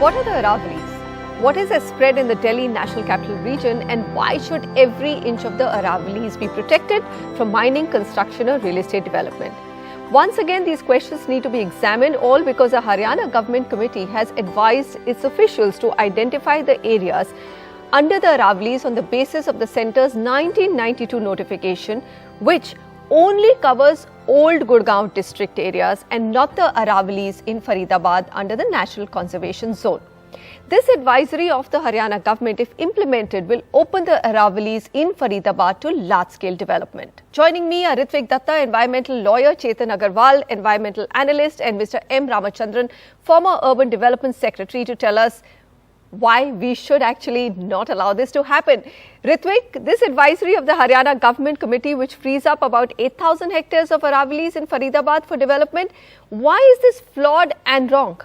What are the Aravallis? What is their spread in the Delhi National Capital Region, and why should every inch of the Aravallis be protected from mining, construction or real estate development? Once again, these questions need to be examined, all because a Haryana government committee has advised its officials to identify the areas under the Aravallis on the basis of the centre's 1992 notification, which only covers old Gurgaon district areas and not the Aravallis in Faridabad under the National Conservation Zone. This advisory of the Haryana government, if implemented, will open the Aravallis in Faridabad to large-scale development. Joining me are Ritvik Datta, environmental lawyer, Chetan Agarwal, environmental analyst, and Mr. M. Ramachandran, former urban development secretary, to tell us why we should actually not allow this to happen. Ritvik, this advisory of the Haryana government committee, which frees up about 8,000 hectares of Aravallis in Faridabad for development, why is this flawed and wrong?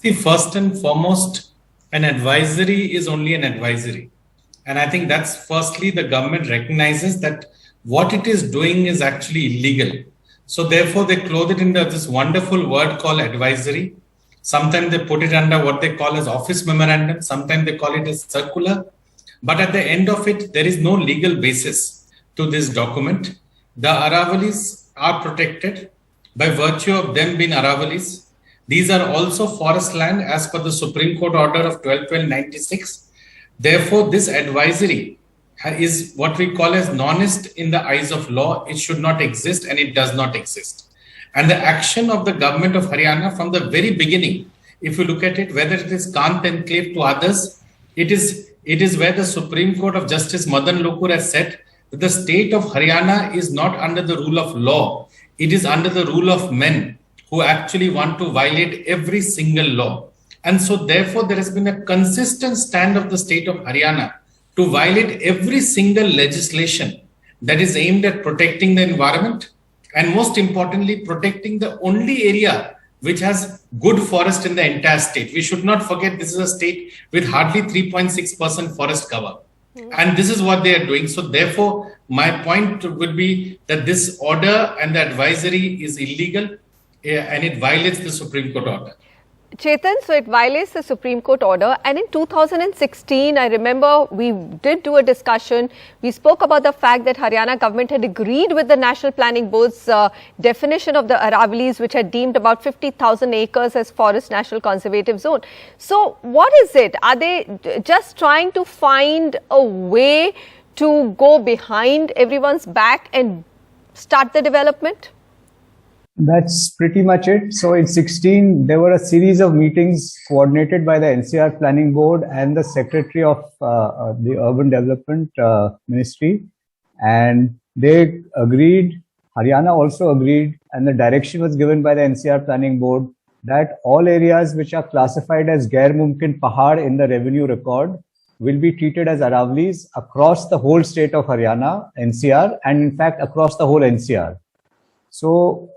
See, first and foremost, an advisory is only an advisory. And I think that's firstly, the government recognizes that what it is doing is actually illegal. So therefore, they clothe it into this wonderful word called advisory. Sometimes they put it under what they call as office memorandum. Sometimes they call it as circular. But at the end of it, there is no legal basis to this document. The Aravallis are protected by virtue of them being Aravallis. These are also forest land as per the Supreme Court order of 12/12/96. Therefore, this advisory is what we call as non-est in the eyes of law. It should not exist, and it does not exist. And the action of the government of Haryana from the very beginning, if you look at it, whether it is Kant enclave to others, it is where the Supreme Court of Justice Madan Lokur has said that the state of Haryana is not under the rule of law. It is under the rule of men who actually want to violate every single law. And so therefore, there has been a consistent stand of the state of Haryana to violate every single legislation that is aimed at protecting the environment, and most importantly, protecting the only area which has good forest in the entire state. We should not forget this is a state with hardly 3.6% forest cover. And this is what they are doing. So therefore, my point would be that this order and the advisory is illegal and it violates the Supreme Court order. Chetan, so it violates the Supreme Court order, and in 2016, I remember we did do a discussion. We spoke about the fact that Haryana government had agreed with the National Planning Board's definition of the Aravallis, which had deemed about 50,000 acres as Forest National Conservative Zone. So what is it? Are they just trying to find a way to go behind everyone's back and start the development? That's pretty much it. So in 16, there were a series of meetings coordinated by the NCR Planning Board and the Secretary of the Urban Development Ministry. And they agreed, Haryana also agreed, and the direction was given by the NCR Planning Board that all areas which are classified as Gair Mumkin Pahad in the revenue record will be treated as Aravallis across the whole state of Haryana, NCR, and in fact across the whole NCR. So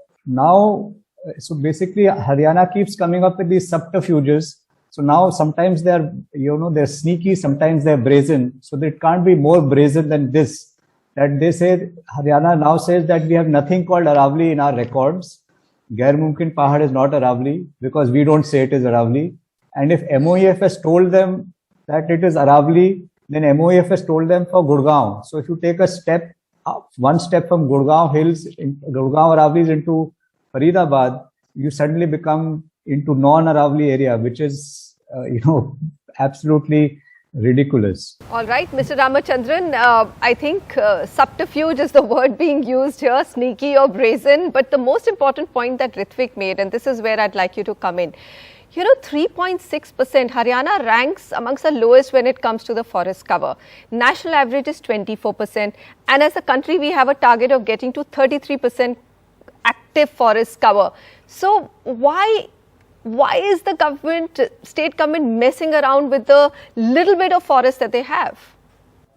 basically Haryana keeps coming up with these subterfuges. So now sometimes they're sneaky, sometimes they're brazen. So it can't be more brazen than this, that they say, Haryana now says that we have nothing called Aravalli in our records. Gair Mumkin Pahad is not Aravalli because we don't say it is Aravalli. And if MOEF has told them that it is Aravalli, then MOEF has told them for Gurgaon. So if you take a step, one step from Gurgaon Hills, Gurgaon Aravallis into Faridabad, you suddenly become into non-Aravalli area, which is, absolutely ridiculous. All right, Mr. Ramachandran, I think subterfuge is the word being used here, sneaky or brazen. But the most important point that Ritvik made, and this is where I'd like you to come in. 3.6%, Haryana ranks amongst the lowest when it comes to the forest cover. National average is 24%. And as a country, we have a target of getting to 33% active forest cover. So why is the state government messing around with the little bit of forest that they have?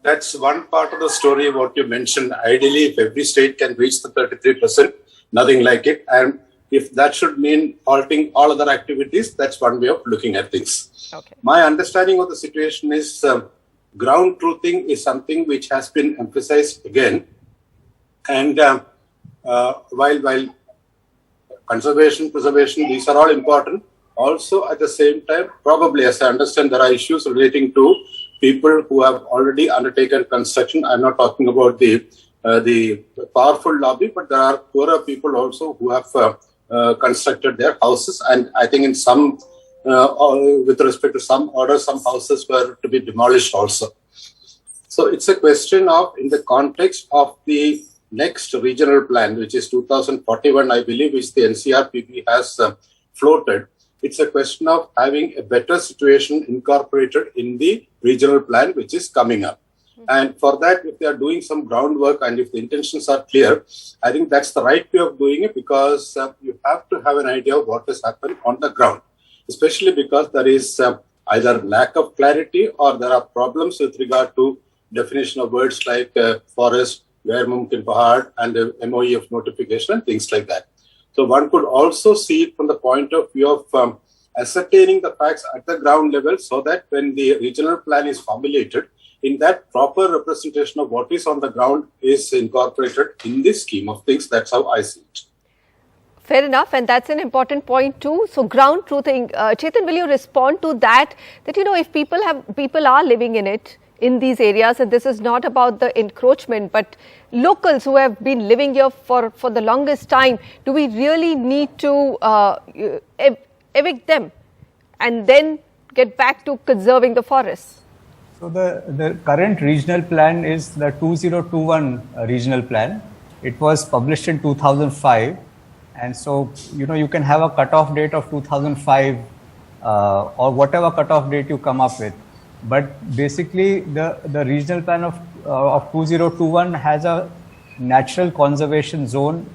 That's one part of the story what you mentioned. Ideally, if every state can reach the 33%, nothing like it. And if that should mean halting all other activities, that's one way of looking at things. Okay. My understanding of the situation is ground truthing is something which has been emphasized again. And while conservation, preservation, these are all important, Also, at the same time, probably, as I understand, there are issues relating to people who have already undertaken construction. I'm not talking about the powerful lobby, but there are poorer people also who have constructed their houses. And I think in some, with respect to some orders, some houses were to be demolished also. So it's a question of, in the context of the next regional plan, which is 2041, I believe, which the NCRPB has floated. It's a question of having a better situation incorporated in the regional plan, which is coming up. And for that, if they are doing some groundwork and if the intentions are clear, I think that's the right way of doing it, because you have to have an idea of what has happened on the ground, especially because there is either lack of clarity or there are problems with regard to definition of words like forest, Gair Mumkin Pahad, and the MOE of notification and things like that. So one could also see it from the point of view of ascertaining the facts at the ground level, so that when the regional plan is formulated, in that proper representation of what is on the ground is incorporated in this scheme of things. That's how I see it. Fair enough, and that's an important point too. So ground truthing, Chetan, will you respond to that? That, you know, if people are living in it, in these areas, and this is not about the encroachment, but locals who have been living here for the longest time, do we really need to evict them and then get back to conserving the forests? So the current regional plan is the 2021 regional plan. It was published in 2005, and so, you know, you can have a cutoff date of 2005 or whatever cutoff date you come up with. But basically, the regional plan of 2021 has a natural conservation zone,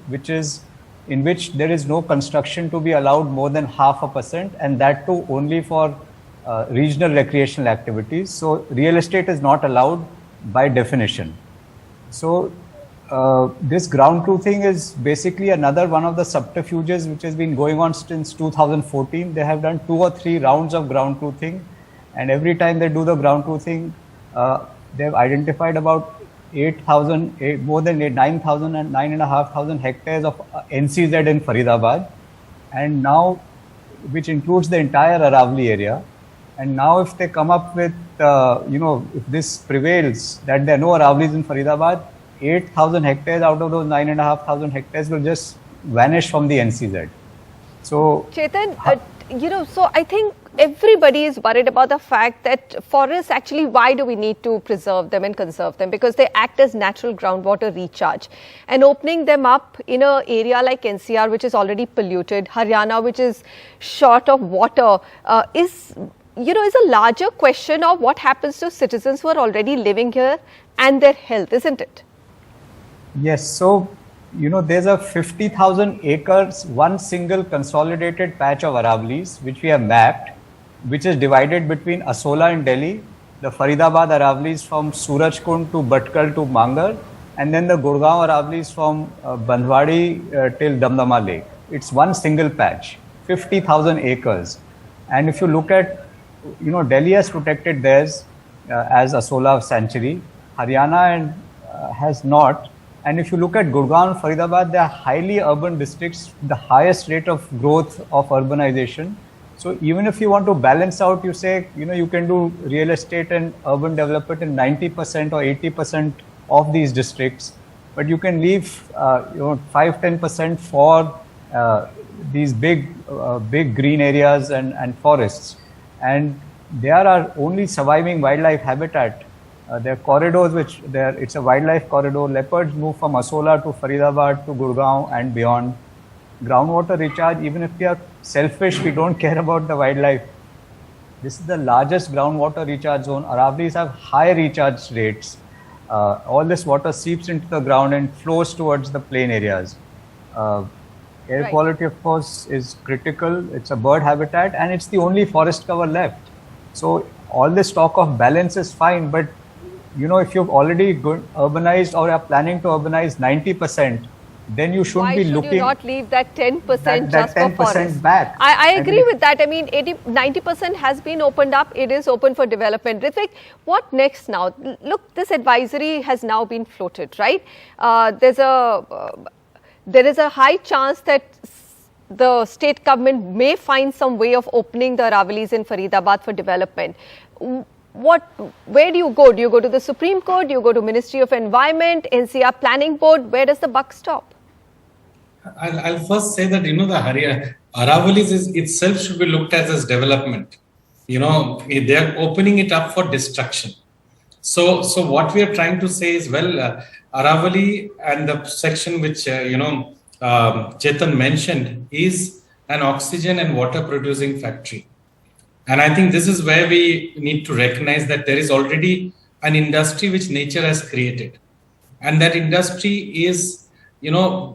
in which there is no construction to be allowed more than 0.5%, and that too only for regional recreational activities. So real estate is not allowed by definition. So this ground truthing is basically another one of the subterfuges which has been going on since 2014. They have done 2 or 3 rounds of ground truthing. And every time they do the ground truthing, they've identified about 8,000, more than 9,000 and 9,500 hectares of NCZ in Faridabad, and now, which includes the entire Aravali area. And now, if they come up with, if this prevails, that there are no Aravalis in Faridabad, 8,000 hectares out of those 9,500 hectares will just vanish from the NCZ. So, Chetan, so I think everybody is worried about the fact that forests, actually, why do we need to preserve them and conserve them? Because they act as natural groundwater recharge. And opening them up in an area like NCR, which is already polluted, Haryana, which is short of water, is a larger question of what happens to citizens who are already living here and their health, isn't it? Yes. So, there's a 50,000 acres, one single consolidated patch of Aravalis, which we have mapped, which is divided between Asola in Delhi, the Faridabad Aravalis from Surajkund to Bhatkal to Mangar, and then the Gurgaon Aravalis from Bandwadi till Damdama Lake. It's one single patch, 50,000 acres. And if you look at, Delhi has protected theirs as Asola sanctuary, Haryana has not. And if you look at Gurgaon and Faridabad, they are highly urban districts, the highest rate of growth of urbanization. So even if you want to balance out, you say, you can do real estate and urban development in 90% or 80% of these districts, but you can leave 5-10% for these big green areas and forests. And they are our only surviving wildlife habitat. There are corridors it's a wildlife corridor. Leopards move from Asola to Faridabad to Gurgaon and beyond. Groundwater recharge, even if we are selfish, we don't care about the wildlife. This is the largest groundwater recharge zone. Aravalis have high recharge rates. All this water seeps into the ground and flows towards the plain areas. Air quality, of course, is critical. It's a bird habitat and it's the only forest cover left. So all this talk of balance is fine, but if you've already urbanized or are planning to urbanize 90%, then you shouldn't be looking. Why should you not leave that 10% just for forest? Back. I agree with that. I mean, 90% has been opened up. It is open for development. Ritvik, what next now? Look, this advisory has now been floated, right? There is a high chance that the state government may find some way of opening the Aravalis in Faridabad for development. Where do you go? Do you go to the Supreme Court? Do you go to Ministry of Environment, NCR Planning Board? Where does the buck stop? I'll first say that, the Aravalis itself should be looked at as development. They are opening it up for destruction. So what we are trying to say is, Aravali and the section which, Chetan mentioned is an oxygen and water producing factory. And I think this is where we need to recognize that there is already an industry which nature has created. And that industry is,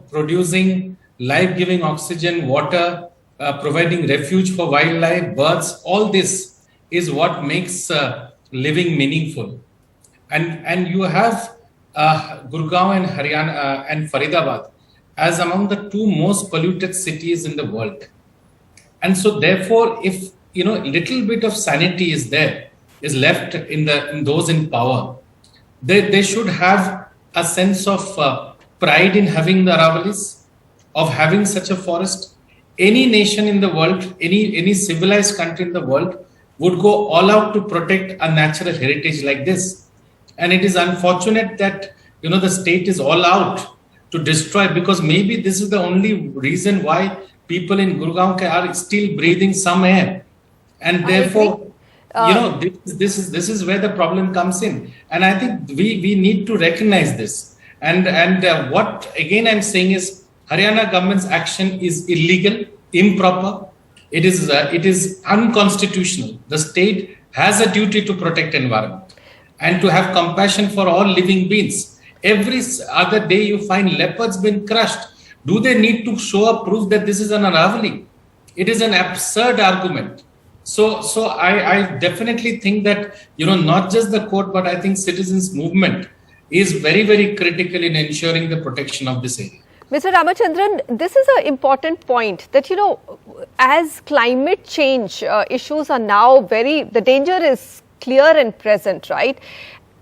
producing life-giving oxygen, water, providing refuge for wildlife, birds. All this is what makes living meaningful. And you have Gurgaon and Haryana and Faridabad as among the two most polluted cities in the world. And so therefore, if little bit of sanity is left in those in power, they should have a sense of pride in having the Aravalis, of having such a forest. Any nation in the world, any civilized country in the world would go all out to protect a natural heritage like this. And it is unfortunate that, the state is all out to destroy, because maybe this is the only reason why people in Gurgaon are still breathing some air. And therefore, this is where the problem comes in. And I think we need to recognize this. And what again I'm saying is, Haryana government's action is illegal, improper. It is unconstitutional. The state has a duty to protect environment and to have compassion for all living beings. Every other day you find leopards being crushed. Do they need to show a proof that this is an Aravali? It is an absurd argument. So I definitely think that, not just the court, but I think citizens' movement is very, very critical in ensuring the protection of this area. Mr. Ramachandran, this is an important point that, as climate change issues are now the danger is clear and present, right?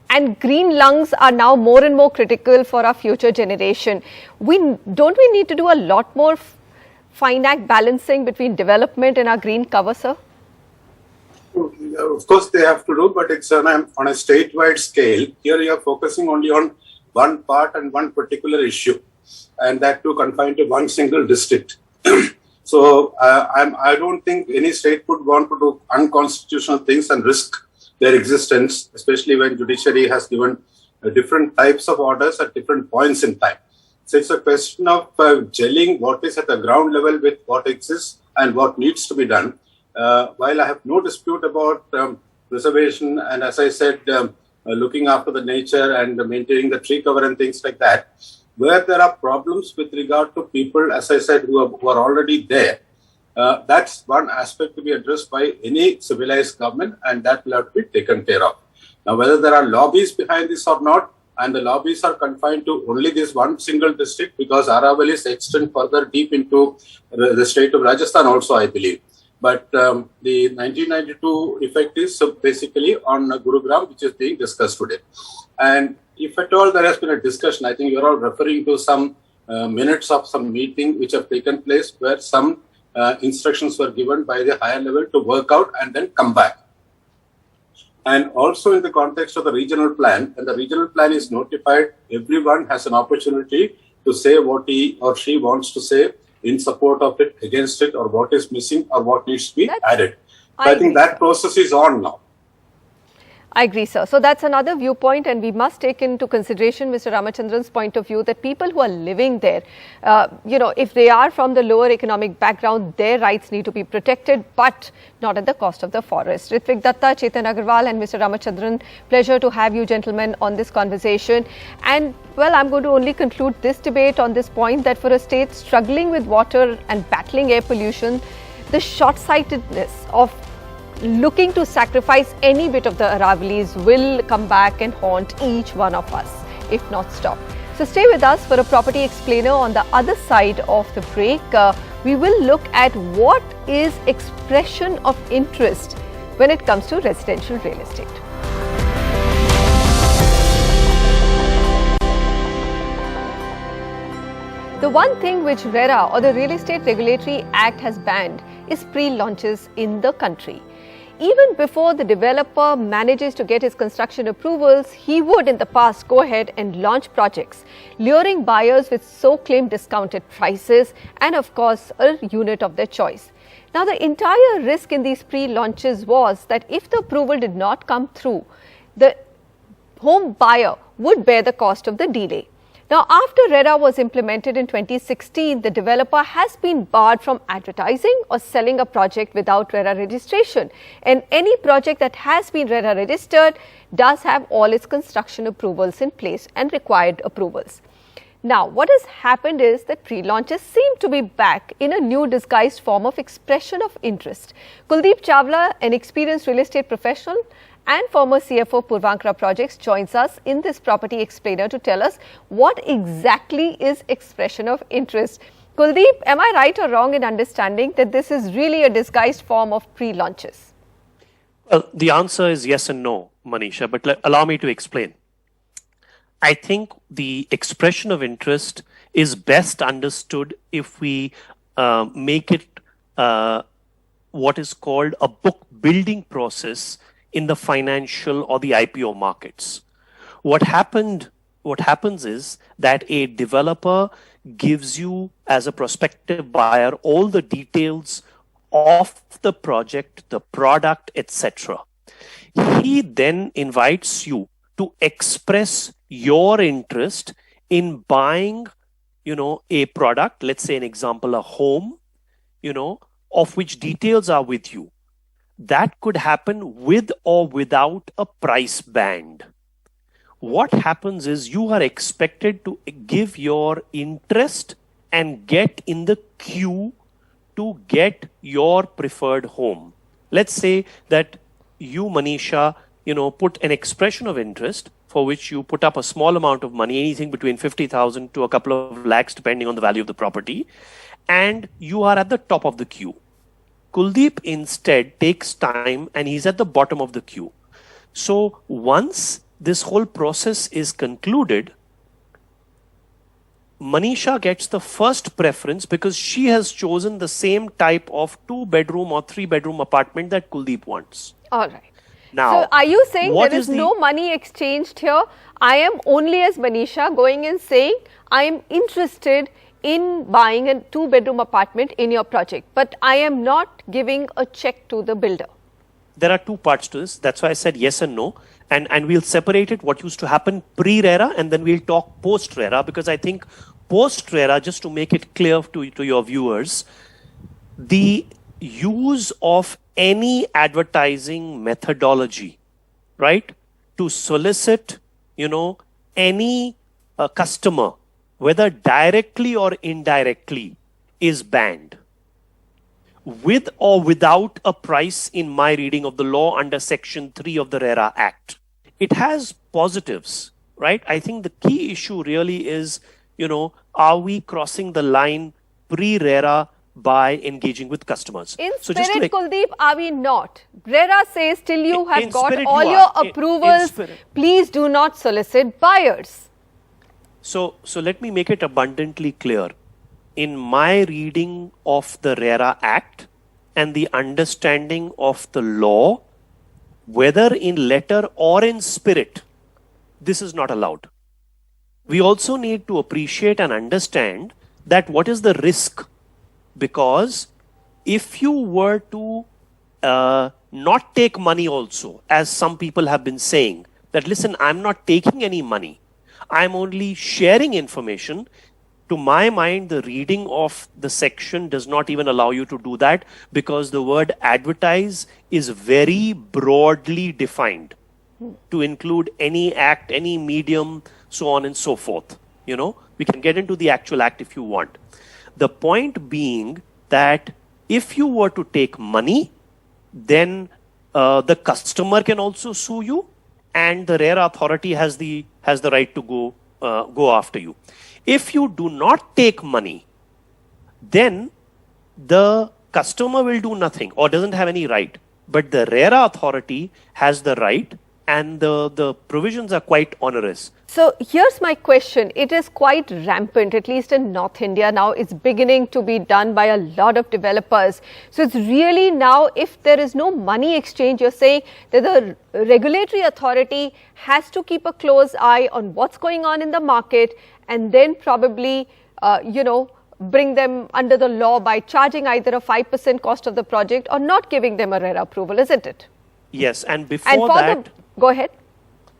And green lungs are now more and more critical for our future generation. Don't we need to do a lot more fine-act balancing between development and our green cover, sir? Of course, they have to do, but it's on a statewide scale. Here you are focusing only on one part and one particular issue, and that too confined to one single district. So I don't think any state would want to do unconstitutional things and risk their existence, especially when judiciary has given different types of orders at different points in time. So it's a question of gelling what is at the ground level with what exists and what needs to be done. While I have no dispute about preservation and, as I said, looking after the nature and maintaining the tree cover and things like that, where there are problems with regard to people, as I said, who are already there, that's one aspect to be addressed by any civilized government, and that will have to be taken care of. Now, whether there are lobbies behind this or not, and the lobbies are confined to only this one single district, because Aravalis extend further deep into the state of Rajasthan also, I believe. But the 1992 effect is basically on Gurugram, which is being discussed today. And if at all there has been a discussion, I think you're all referring to some minutes of some meeting which have taken place where some instructions were given by the higher level to work out and then come back. And also in the context of the regional plan, and the regional plan is notified, everyone has an opportunity to say what he or she wants to say in support of it, against it, or what is missing or what needs to be added. So I think that process is on now. I agree, sir. So that's another viewpoint, and we must take into consideration Mr. Ramachandran's point of view that people who are living there, if they are from the lower economic background, their rights need to be protected, but not at the cost of the forest. Ritvik Datta, Chetan Agarwal and Mr. Ramachandran, pleasure to have you gentlemen on this conversation. And well, I'm going to only conclude this debate on this point that for a state struggling with water and battling air pollution, the short-sightedness of looking to sacrifice any bit of the Aravalis will come back and haunt each one of us, if not stop. So stay with us for a property explainer. On the other side of the break, we will look at what is expression of interest when it comes to residential real estate. The one thing which RERA, or the Real Estate Regulatory Act, has banned is pre-launches in the country. Even before the developer manages to get his construction approvals, he would in the past go ahead and launch projects, luring buyers with so-claimed discounted prices and of course a unit of their choice. Now the entire risk in these pre-launches was that if the approval did not come through, the home buyer would bear the cost of the delay. Now, after RERA was implemented in 2016, the developer has been barred from advertising or selling a project without RERA registration. And any project that has been RERA registered does have all its construction approvals in place and required approvals. Now, what has happened is that pre-launches seem to be back in a new disguised form of expression of interest. Kuldeep Chawla, an experienced real estate professional and former CFO Puravankara Projects, joins us in this Property Explainer to tell us what exactly is expression of interest. Kuldeep, am I right or wrong in understanding that this is really a disguised form of pre-launches? Well, the answer is yes and no, Manisha, but allow me to explain. I think the expression of interest is best understood if we make it what is called a book building process in the financial or the IPO markets. What happens is that a developer gives you, as a prospective buyer, all the details of the project, the product, etc. He then invites you to express your interest in buying, a product, let's say an example, a home, of which details are with you. That could happen with or without a price band. What happens is you are expected to give your interest and get in the queue to get your preferred home. Let's say that you, Manisha, put an expression of interest for which you put up a small amount of money, anything between 50,000 to a couple of lakhs, depending on the value of the property, and you are at the top of the queue. Kuldeep instead takes time and he's at the bottom of the queue. So once this whole process is concluded, Manisha gets the first preference because she has chosen the same type of 2-bedroom or 3-bedroom apartment that Kuldeep wants. All right. Now, so are you saying there is no money exchanged here? I am only as Manisha going and saying I am interested in buying a 2-bedroom apartment in your project, but I am not giving a check to the builder. There are two parts to this. That's why I said yes and no. And we'll separate it, what used to happen pre-RERA, and then we'll talk post-RERA, because I think post-RERA, just to make it clear to your viewers, the use of any advertising methodology, right, to solicit, any customer, whether directly or indirectly, is banned. With or without a price, in my reading of the law under Section 3 of the RERA Act. It has positives, right? I think the key issue really is, are we crossing the line pre-RERA by engaging with customers? In spirit, Kuldeep, are we not? RERA says till you have got all your approvals, please do not solicit buyers. So let me make it abundantly clear. In my reading of the RERA Act and the understanding of the law, whether in letter or in spirit, this is not allowed. We also need to appreciate and understand that what is the risk, because if you were to not take money also, as some people have been saying, that listen, I'm not taking any money, I'm only sharing information. To my mind, the reading of the section does not even allow you to do that, because the word advertise is very broadly defined to include any act, any medium, so on and so forth. We can get into the actual act if you want. The point being that if you were to take money, then the customer can also sue you, and the RERA authority has the right to go after you. If you do not take money, then the customer will do nothing or doesn't have any right. But the RERA authority has the right and the provisions are quite onerous. So here's my question. It is quite rampant, at least in North India now. It's beginning to be done by a lot of developers. So it's really now, if there is no money exchange, you're saying that the regulatory authority has to keep a close eye on what's going on in the market and then probably, bring them under the law by charging either a 5% cost of the project or not giving them a RERA approval, isn't it? Yes, and before that... Go ahead.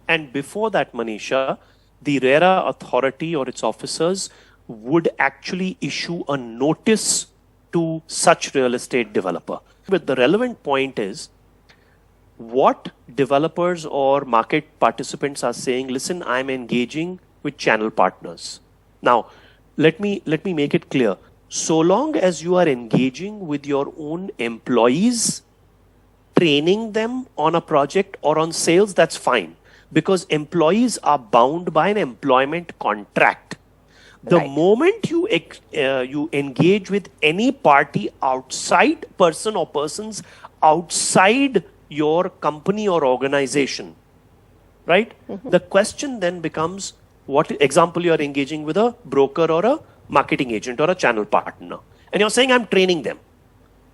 And before that, Manisha, the RERA authority or its officers would actually issue a notice to such real estate developer. But the relevant point is, what developers or market participants are saying, listen, I'm engaging with channel partners. Now, let me make it clear. So long as you are engaging with your own employees, training them on a project or on sales, that's fine. Because employees are bound by an employment contract. The moment you engage with any party outside, person or persons outside your company or organization, right? Mm-hmm. The question then becomes, what example you are engaging with a broker or a marketing agent or a channel partner. And you're saying, I'm training them.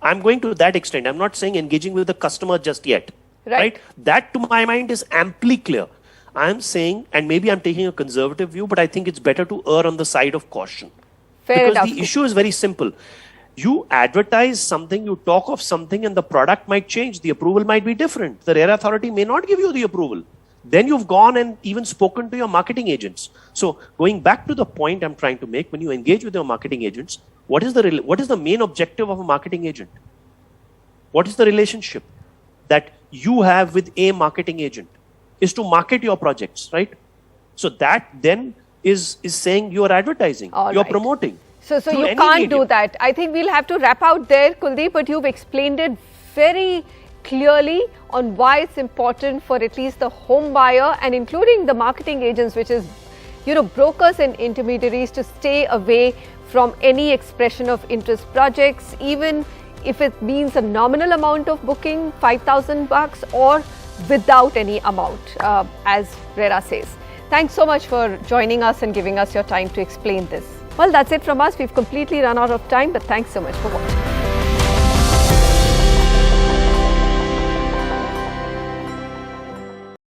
I'm going to that extent. I'm not saying engaging with the customer just yet. Right? That to my mind is amply clear. I'm saying, and maybe I'm taking a conservative view, but I think it's better to err on the side of caution. Fair enough. Because the issue is very simple. You advertise something, you talk of something, and the product might change. The approval might be different. The RERA authority may not give you the approval. Then you've gone and even spoken to your marketing agents. So going back to the point I'm trying to make, when you engage with your marketing agents, what is the main objective of a marketing agent? What is the relationship that you have with a marketing agent? Is to market your projects, right? So that then is saying you are advertising, you're promoting. So you can't do that. I think we'll have to wrap out there, Kuldeep, but you've explained it very clearly on why it's important for at least the home buyer and including the marketing agents, which is, brokers and intermediaries, to stay away from any expression of interest projects, even if it means a nominal amount of booking, $5,000 or without any amount, as RERA says. Thanks so much for joining us and giving us your time to explain this. Well, that's it from us. We've completely run out of time, but thanks so much for watching.